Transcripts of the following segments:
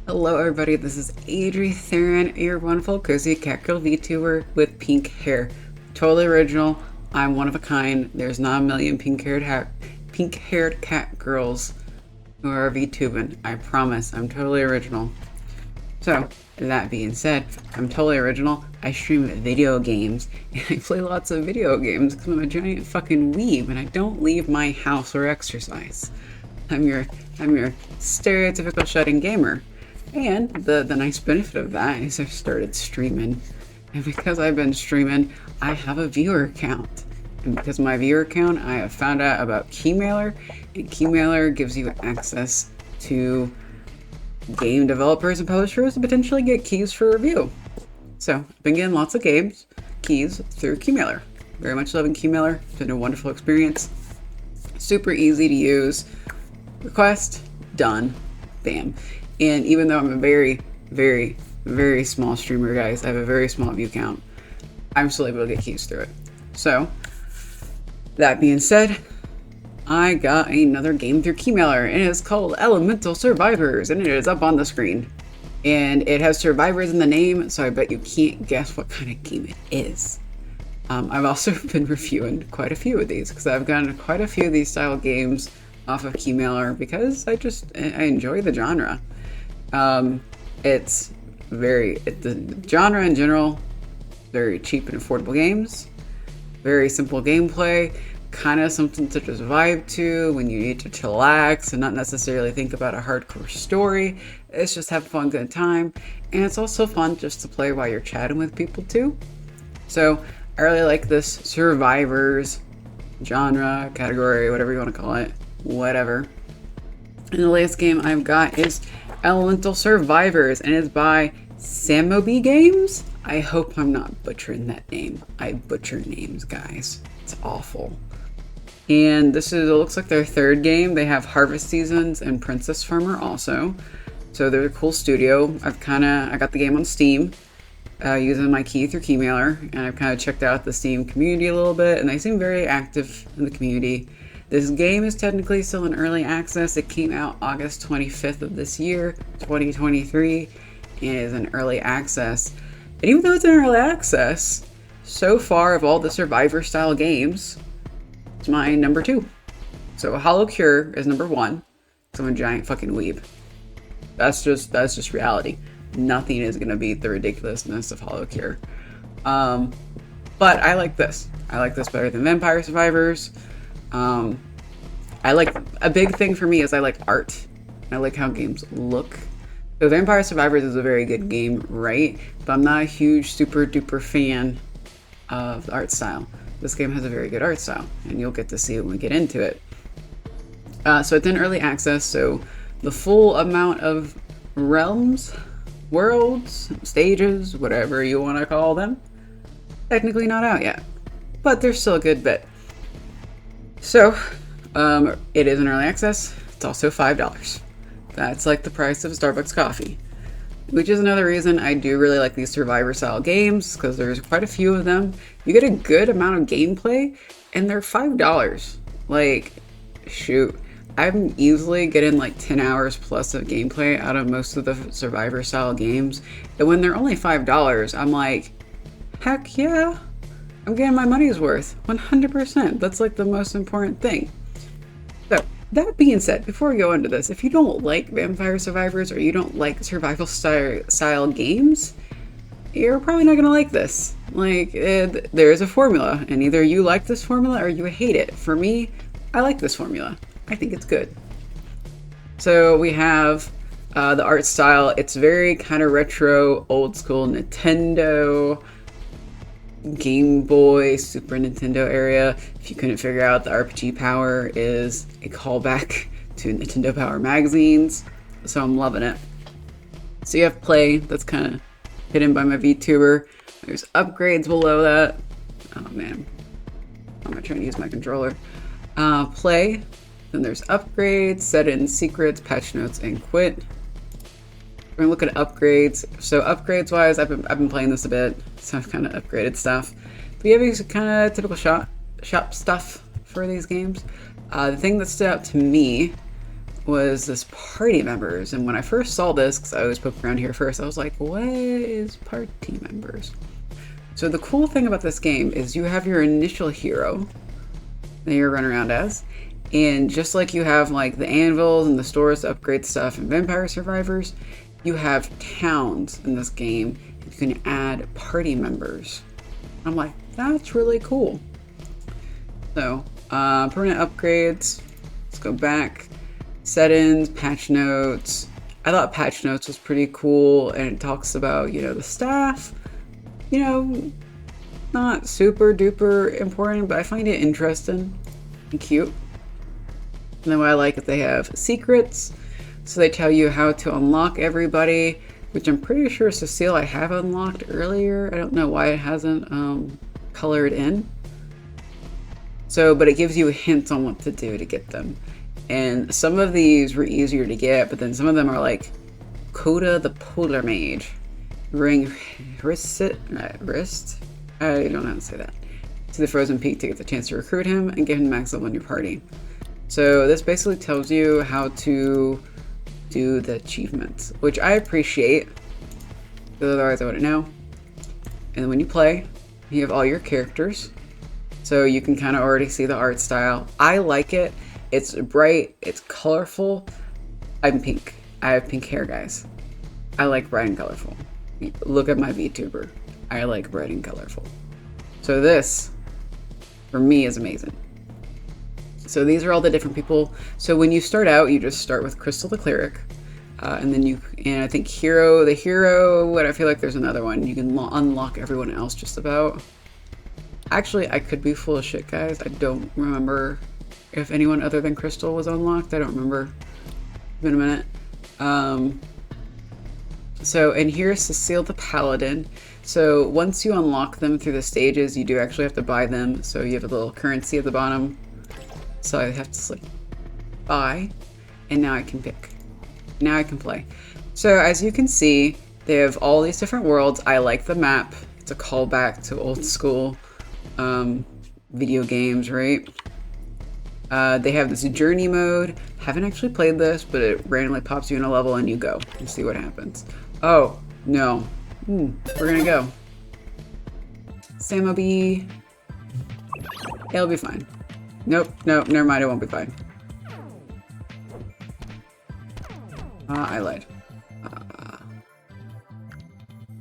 Hello everybody, this is Adrie Theron, your wonderful cozy catgirl VTuber with pink hair. Totally original. I'm one of a kind. There's not a million pink-haired cat girls who are VTubing. I promise. I'm totally original. So, that being said, I'm totally original. I stream video games and I play lots of video games because I'm a giant fucking weeb and I don't leave my house or exercise. I'm your stereotypical shut-in gamer. And the nice benefit of that is I've started streaming. And because I've been streaming, I have a viewer count. And because of my viewer count, I have found out about Keymailer. And Keymailer gives you access to game developers and publishers to potentially get keys for review. So I've been getting lots of keys through Keymailer. Very much loving Keymailer. It's been a wonderful experience. Super easy to use. Request, done, bam. And even though I'm a very, very, very small streamer, guys, I have a very small view count, I'm still able to get keys through it. So, that being said, I got another game through Keymailer, and it is called Elemental Survivors, and it is up on the screen. And it has survivors in the name, so I bet you can't guess what kind of game it is. I've also been reviewing quite a few of these, because I've gotten quite a few of these style games off of Keymailer, because I enjoy the genre. The genre in general, very cheap and affordable games, very simple gameplay, kind of something to just vibe to when you need to chillax and not necessarily think about a hardcore story. It's just have fun, good time, and it's also fun just to play while you're chatting with people too. So I really like this survivors genre, category, whatever you want to call it, whatever. And the latest game I've got is Elemental Survivors, and it's by Samobi Games. I hope I'm not butchering that name. I butcher names, guys. It's awful. And it looks like their third game. They have Harvest Seasons and Princess Farmer also. So they're a cool studio. I got the game on Steam using my key through Keymailer, and I've kind of checked out the Steam community a little bit, and they seem very active in the community. This game is technically still in early access. It came out August 25th of this year, 2023, and is in early access. And even though it's in early access, so far of all the survivor style games, it's my number 2. So Holocure is number 1, because I'm a giant fucking weeb. That's just reality. Nothing is gonna beat the ridiculousness of Holocure. But I like this. I like this better than Vampire Survivors. A big thing for me is I like art. I like how games look. So Vampire Survivors is a very good game, right? But I'm not a huge super duper fan of the art style. This game has a very good art style, and you'll get to see it when we get into it. So it's in early access, so the full amount of realms, worlds, stages, whatever you want to call them, technically not out yet. But there's still a good bit. So, it is in early access. It's also $5. That's like the price of Starbucks coffee. Which is another reason I do really like these survivor style games, because there's quite a few of them. You get a good amount of gameplay, and they're $5. Like, shoot. I'm easily getting like 10 hours plus of gameplay out of most of the survivor style games. And when they're only $5, I'm like, heck yeah. I'm getting my money's worth, 100%. That's like the most important thing. So, that being said, before we go into this, if you don't like Vampire Survivors or you don't like survival style games, you're probably not gonna like this. Like, there is a formula, and either you like this formula or you hate it. For me, I like this formula. I think it's good. So we have the art style. It's very kind of retro, old school Nintendo, Game Boy, Super Nintendo area. If you couldn't figure out, the RPG Power is a callback to Nintendo Power magazines, so I'm loving it. So you have Play, that's kind of hidden by my VTuber. There's upgrades below that. Oh man, I'm not trying to use my controller. Play, then there's upgrades, settings, secrets, patch notes, and quit. We're gonna look at upgrades. So upgrades wise, I've been playing this a bit, so I've kind of upgraded stuff. But you have these kind of typical shop stuff for these games. The thing that stood out to me was this party members. And when I first saw this, because I always poke around here first, I was like, what is party members? So the cool thing about this game is you have your initial hero that you're running around as. And just like you have like the anvils and the stores to upgrade stuff in Vampire Survivors, you have towns in this game. You can add party members. I'm like, that's really cool. So permanent upgrades. Let's go back. Settings, patch notes. I thought patch notes was pretty cool, and it talks about, you know, the staff. You know, not super duper important, but I find it interesting and cute. And then what I like is they have secrets. So they tell you how to unlock everybody, which I'm pretty sure Cecile I have unlocked earlier. I don't know why it hasn't colored in. So, but it gives you hints on what to do to get them. And some of these were easier to get, but then some of them are like Coda the Polar Mage. Ring wrist. I don't know how to say that. To the Frozen Peak to get the chance to recruit him and give him max level in your party. So this basically tells you how to do the achievements, which I appreciate, because otherwise I wouldn't know. And then when you play, you have all your characters, so you can kind of already see the art style. I like it. It's bright, it's colorful. I'm pink. I have pink hair, guys. I like bright and colorful. Look at my VTuber. I like bright and colorful. So this, for me, is amazing. So these are all the different people. So when you start out, you just start with Crystal the Cleric. And then I think the hero, what I feel like there's another one. You can unlock everyone else just about. Actually, I could be full of shit, guys. I don't remember if anyone other than Crystal was unlocked. I don't remember. It's been a minute. And here's Cecile the Paladin. So once you unlock them through the stages, you do actually have to buy them. So you have a little currency at the bottom. So I have to select buy, and now I can pick. Now I can play. So as you can see, they have all these different worlds. I like the map. It's a callback to old school video games, right? They have this journey mode. Haven't actually played this, but it randomly pops you in a level and you go and see what happens. Oh, no. We're gonna go. Samo B. It'll be fine. Nope, never mind, it won't be fine. I lied.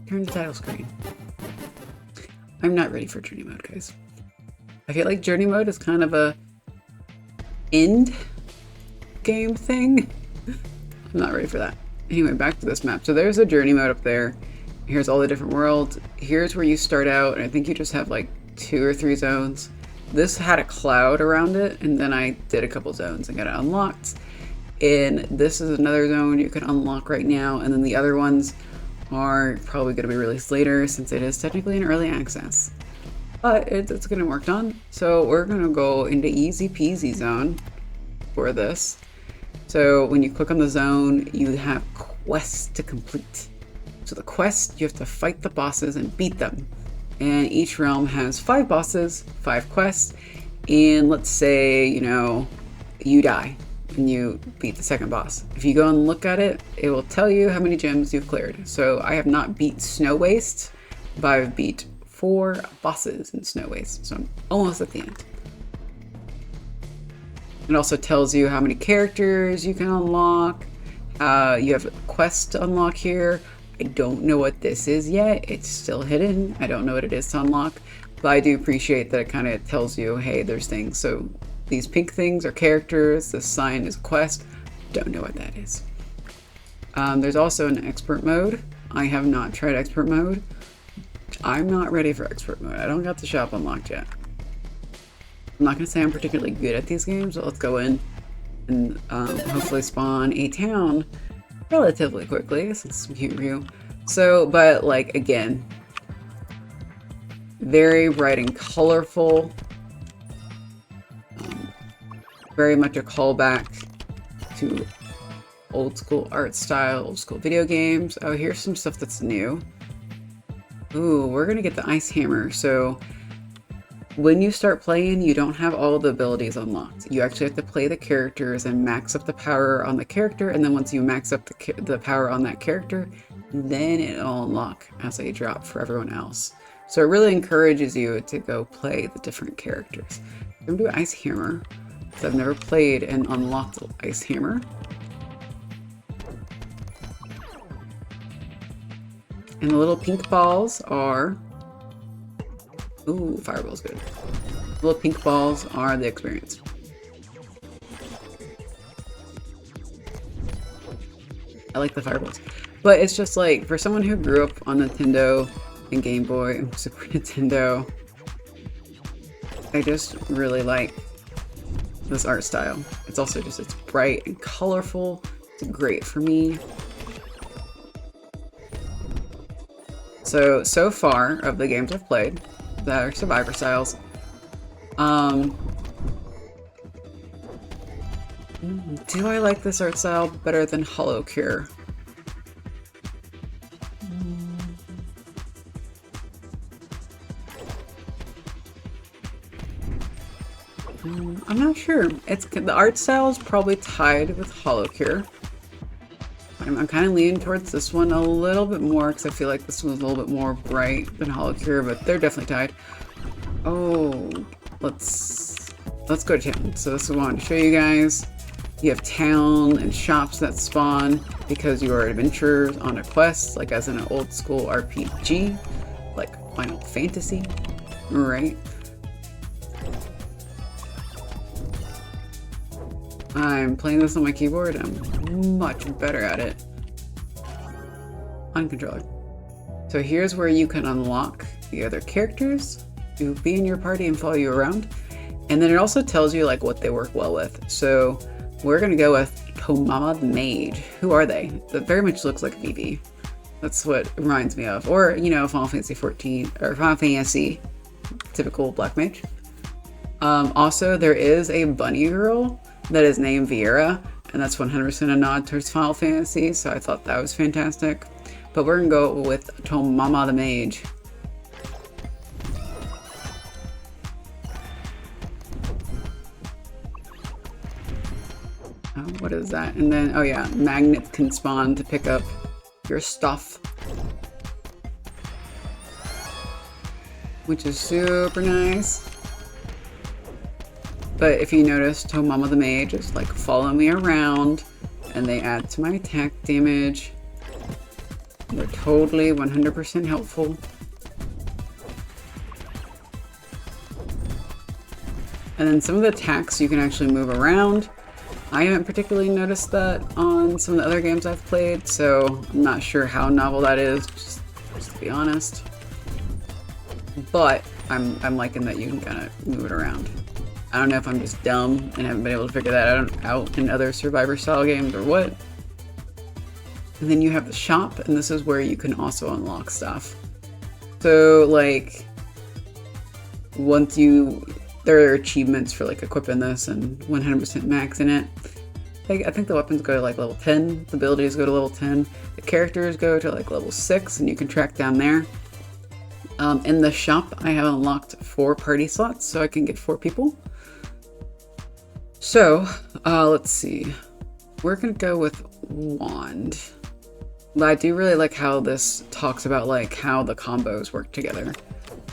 Turn the title screen. I'm not ready for journey mode, guys. I feel like journey mode is kind of a end game thing. I'm not ready for that. Anyway, back to this map. So there's a journey mode up there. Here's all the different worlds. Here's where you start out, and I think you just have like 2 or 3 zones. This had a cloud around it, and then I did a couple zones and got it unlocked. And this is another zone you can unlock right now, and then the other ones are probably going to be released later since it is technically in early access. But it's getting worked on. So we're going to go into easy peasy zone for this. So when you click on the zone, you have quests to complete. So the quest, you have to fight the bosses and beat them. And each realm has 5 bosses, 5 quests, and let's say, you know, you die and you beat the second boss. If you go and look at it, it will tell you how many gems you've cleared. So I have not beat Snow Waste, but I've beat 4 bosses in Snow Waste, so I'm almost at the end. It also tells you how many characters you can unlock. You have a quest to unlock here. I don't know what this is yet. It's still hidden. I don't know what it is to unlock, but I do appreciate that it kind of tells you, hey, there's things. So these pink things are characters. This sign is a quest. Don't know what that is. There's also an expert mode. I have not tried expert mode. I'm not ready for expert mode. I don't got the shop unlocked yet. I'm not going to say I'm particularly good at these games, but let's go in and hopefully spawn a town relatively quickly, since it's cute view. So, but like, again, very bright and colorful. Very much a callback to old school art style, old school video games. Oh, here's some stuff that's new. Ooh, we're gonna get the ice hammer. So when you start playing, you don't have all the abilities unlocked. You actually have to play the characters and max up the power on the character, and then once you max up the power on that character, then it'll unlock as a drop for everyone else. So it really encourages you to go play the different characters. I'm gonna do Ice Hammer, because I've never played and unlocked Ice Hammer. And the little pink balls are... Ooh, Fireball's good. The little pink balls are the experience. I like the Fireballs. But it's just like, for someone who grew up on Nintendo and Game Boy and Super Nintendo, I just really like this art style. It's also just, it's bright and colorful. It's great for me. So far of the games I've played that are survivor styles, do I like this art style better than Holocure? I'm not sure. The art style is probably tied with Holocure. I'm kind of leaning towards this one a little bit more because I feel like this one's a little bit more bright than Holocure, but they're definitely tied. Oh, let's go to town. So this is what I wanted to show you guys. You have town and shops that spawn because you are adventurers on a quest, like as in an old school RPG, like Final Fantasy, right? I'm playing this on my keyboard. I'm much better at it on controller. So here's where you can unlock the other characters to be in your party and follow you around. And then it also tells you like what they work well with. So we're gonna go with Tomama the Mage. Who are they? That very much looks like Vivi. That's what it reminds me of. Or, you know, Final Fantasy 14 or Final Fantasy, typical black mage. Also, there is a bunny girl that is named Viera, and that's 100% a nod towards Final Fantasy, so I thought that was fantastic. But we're gonna go with Tomama the Mage. What is that? And then, oh yeah, magnets can spawn to pick up your stuff, which is super nice. But if you notice, Tomama the Mage is like follow me around, and they add to my attack damage. They're totally 100% helpful. And then some of the attacks you can actually move around. I haven't particularly noticed that on some of the other games I've played, so I'm not sure how novel that is, just to be honest. But I'm liking that you can kind of move it around. I don't know if I'm just dumb and haven't been able to figure that out in other survivor style games or what. And then you have the shop, and this is where you can also unlock stuff. So like, there are achievements for like equipping this and 100% maxing it. I think the weapons go to like level 10, the abilities go to level 10, the characters go to like level 6, and you can track down there. In the shop, I have unlocked 4 party slots, so I can get 4 people. So, let's see. We're gonna go with Wand. But I do really like how this talks about like how the combos work together.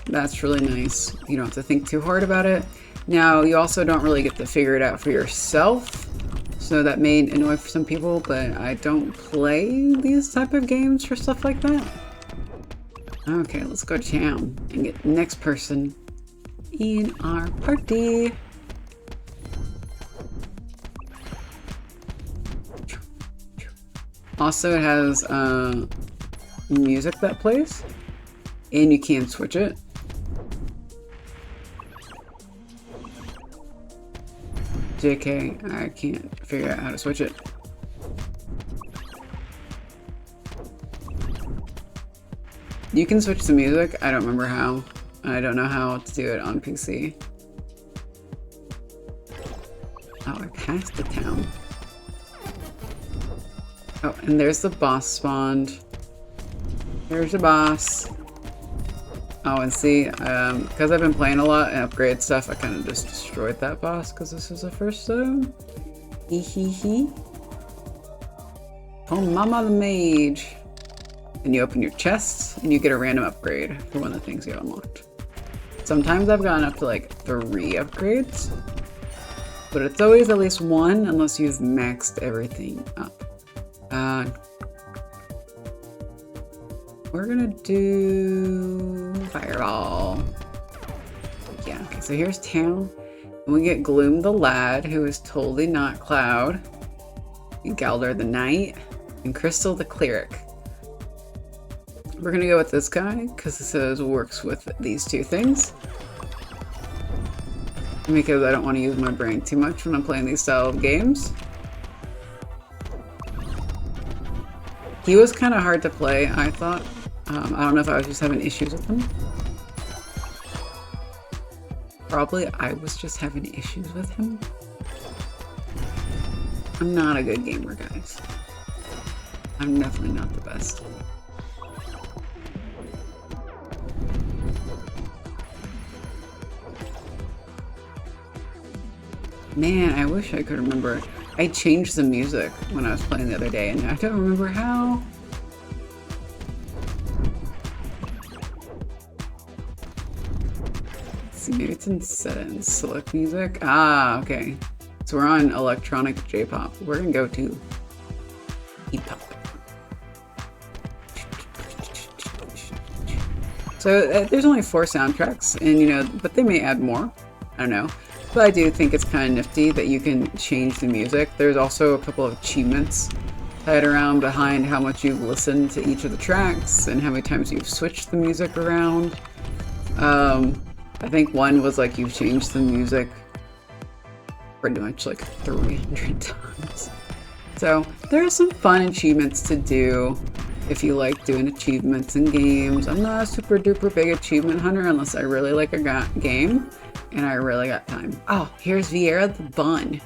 That's really nice. You don't have to think too hard about it. Now, you also don't really get to figure it out for yourself, so that may annoy some people, but I don't play these type of games for stuff like that. Okay, let's go to town and get the next person in our party. Also, it has music that plays, and you can switch it. JK, I can't figure out how to switch it. You can switch the music. I don't remember how. I don't know how to do it on PC. Oh, I passed the town. Oh, and there's the boss spawned. There's the boss. Oh, and see, because I've been playing a lot and upgrade stuff, I kind of just destroyed that boss because this is the first zone. Hee hee hee. Oh, Mama the Mage. And you open your chests and you get a random upgrade for one of the things you unlocked. Sometimes I've gotten up to like 3 upgrades, but it's always at least 1 unless you've maxed everything up. We're gonna do Fireball. Yeah, okay, so here's town. And we get Gloom the Lad, who is totally not Cloud, and Galder the Knight, and Crystal the Cleric. We're gonna go with this guy, because it says works with these 2 things. Because I don't want to use my brain too much when I'm playing these style of games. He was kind of hard to play, I thought. I don't know if I was just having issues with him. Probably I was just having issues with him. I'm not a good gamer, guys. I'm definitely not the best. Man, I wish I could remember. I changed the music when I was playing the other day, and I don't remember how. Let's see, maybe it's set in select music. Ah, okay. So we're on electronic J-pop. We're gonna go to E-pop. So there's only 4 soundtracks, and you know, but they may add more. I don't know. But I do think it's kind of nifty that you can change the music. There's also a couple of achievements tied around behind how much you've listened to each of the tracks and how many times you've switched the music around. I think one was like you've changed the music pretty much like 300 times. So there are some fun achievements to do if you like doing achievements in games. I'm not a super duper big achievement hunter unless I really like a game. And I really got time. Oh, here's Vieira the Bun.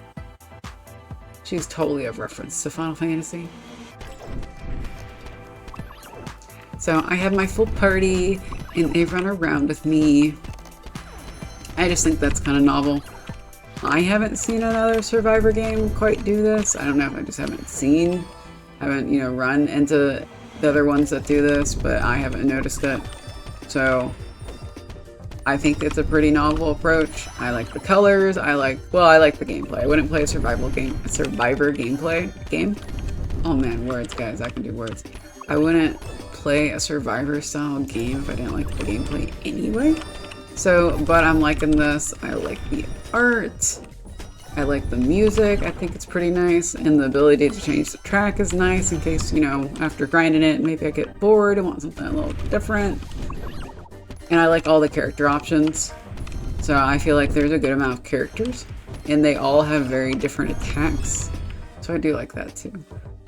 She's totally a reference to Final Fantasy. So I have my full party and they run around with me. I just think that's kind of novel. I haven't seen another Survivor game quite do this. I don't know if I just haven't, you know, run into the other ones that do this, but I haven't noticed it. So I think it's a pretty novel approach. I like the colors. I like the gameplay. I wouldn't play a Survivor gameplay game. Oh man, words, guys. I can do words. I wouldn't play a Survivor style game if I didn't like the gameplay anyway. So, but I'm liking this. I like the art. I like the music. I think it's pretty nice. And the ability to change the track is nice in case, you know, after grinding it, maybe I get bored and want something a little different. And I like all the character options. So I feel like there's a good amount of characters and they all have very different attacks. So I do like that too.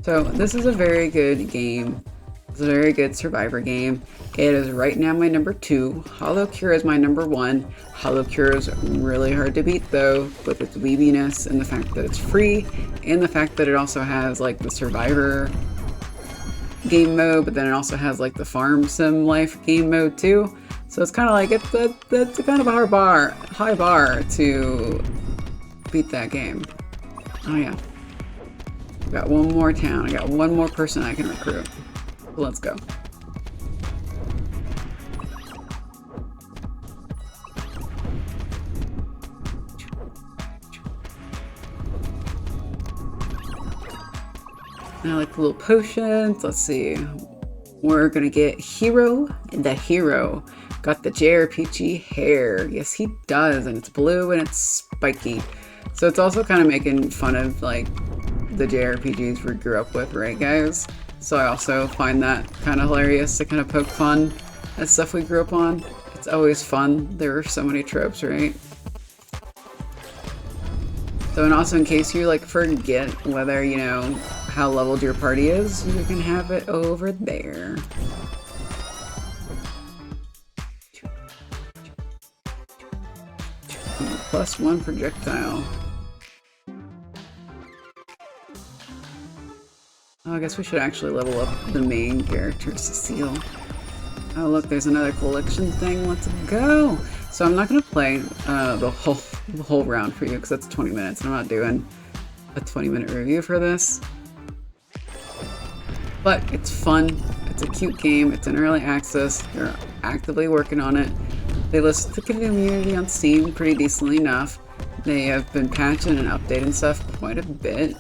So this is a very good game. It's a very good Survivor game. It is right now my number 2. Holocure is my number 1. Holocure is really hard to beat though, with its weebiness and the fact that it's free and the fact that it also has like the Survivor game mode, but then it also has like the farm sim life game mode too. So it's kind of like, it's kind of a high bar to beat that game. Oh yeah. I got one more town. I got one more person I can recruit. So let's go. I like the little potions. Let's see. We're gonna get Hero, the Hero. Got the JRPG hair. Yes, he does, and it's blue and it's spiky. So it's also kind of making fun of like the JRPGs we grew up with, right guys? So I also find that kind of hilarious to kind of poke fun at stuff we grew up on. It's always fun. There are so many tropes, right? So, and also in case you like forget whether, you know, how leveled your party is, you can have it over there. +1 projectile. Oh, I guess we should actually level up the main character, Cecile. Oh look, there's another collection thing. Let's go. So I'm not gonna play the whole round for you because that's 20 minutes. I'm not doing a 20-minute review for this. But it's fun. It's a cute game. It's in early access. They're actively working on it. They listen to the community on Steam pretty decently enough. They have been patching and updating stuff quite a bit.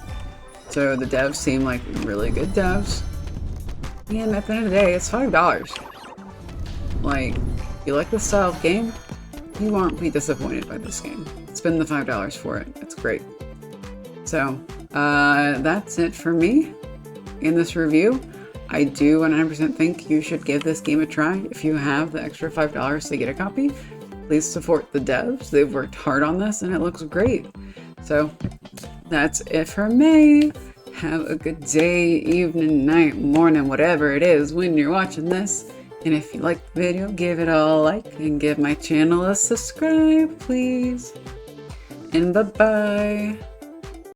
So the devs seem like really good devs. And at the end of the day, it's $5. Like, if you like this style of game, you won't be disappointed by this game. Spend the $5 for it. It's great. So, that's it for me in this review. I do 100% think you should give this game a try. If you have the extra $5 to get a copy, please support the devs. They've worked hard on this and it looks great. So, that's it for me. Have a good day, evening, night, morning, whatever it is when you're watching this. And if you like the video, give it a like and give my channel a subscribe, please. And bye-bye.